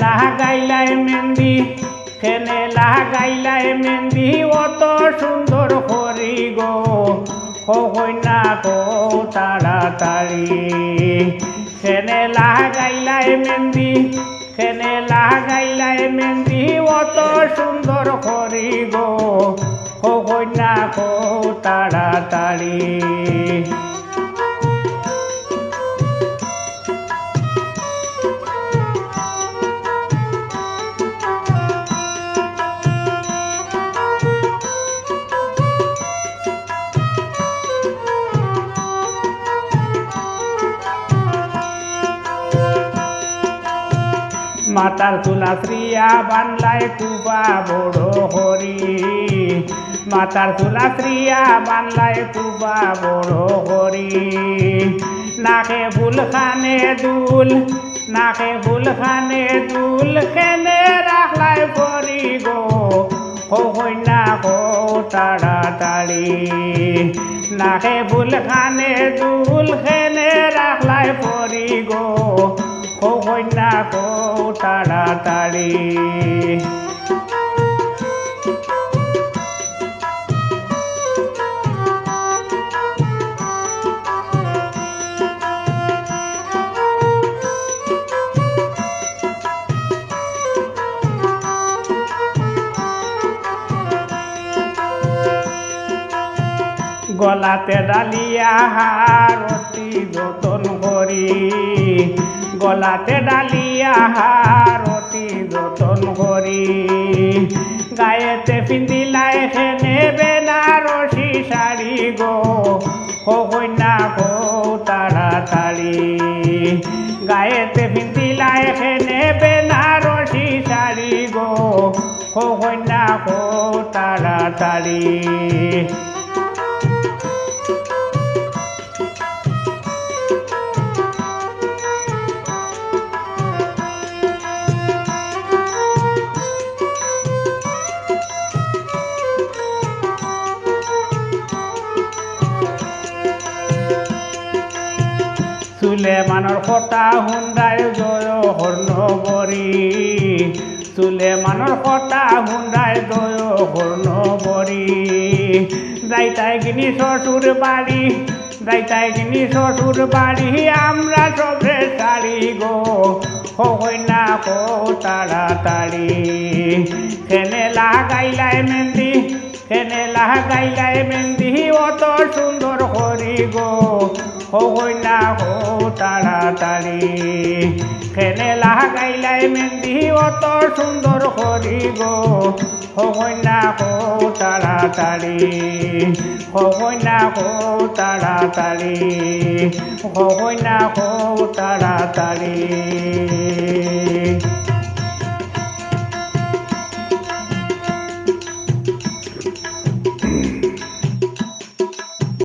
লাগাইলাই মেহেন্দি কেনে লাগাইলাই মেহেন্দি অত সুন্দর করি গো কইনা কো তাড়াতাড়ি কেনে লাগাইলাই মেহেন্দি কেনে লাগাইলাই মেহেন্দি অত সুন্দর করি গো কইনা কো তাড়াতাড়ি মাতার চুলা শ্রিয়া বানলাই কুবা বড় হরি মাতার চুলা শ্রিয়া বানলাই কুবা বড় হরি নাকে ফুল খানে দুল নাকে ফুল খানে দুল কেনে রাখলাই পরি গো কইনা কো তাড়াতাড়ি নাকে ফুল খানে দুল কেনে রাখলাই পরি গো কইনা কো তাড়াতাড়ি গলাতে ডালিয়া হারতি যতন করি গলাতে ডালিয়া হারতি যতন করি গায়েতে পিন্দিলাই খেনে বেনারসি শাড়ি গো কইনা কো তাড়াতাড়ি গায়েতে পিন্দিলাই খেনে বেনারসি শাড়ি গো কইনা কো তাড়াতাড়ি সুলেমানৰ কথা শুন্দাই জয় হৰ্ণবৰী সুলেমানৰ কথা শুন্দাই জয় হৰ্ণবৰী যাইতাই কিনি শ্বশুর বাড়ি যাইতাই কিনি শ্বশুর বাড়ি আমরা সবে শাড়ি গো কইনা কো তাড়াতাড়ি কেনে লাগাইলাই মেহেন্দি কেনে লাগাইলাই মেহেন্দি অত সুন্দর করি গো কইনা কো তাড়াতাড়ি কেনে লাগাইলাই মেহেন্দি অত সুন্দর করি গো কইনা কো তাড়াতাড়ি কইনা কো তাড়াতাড়ি কইনা কো তাড়াতাড়ি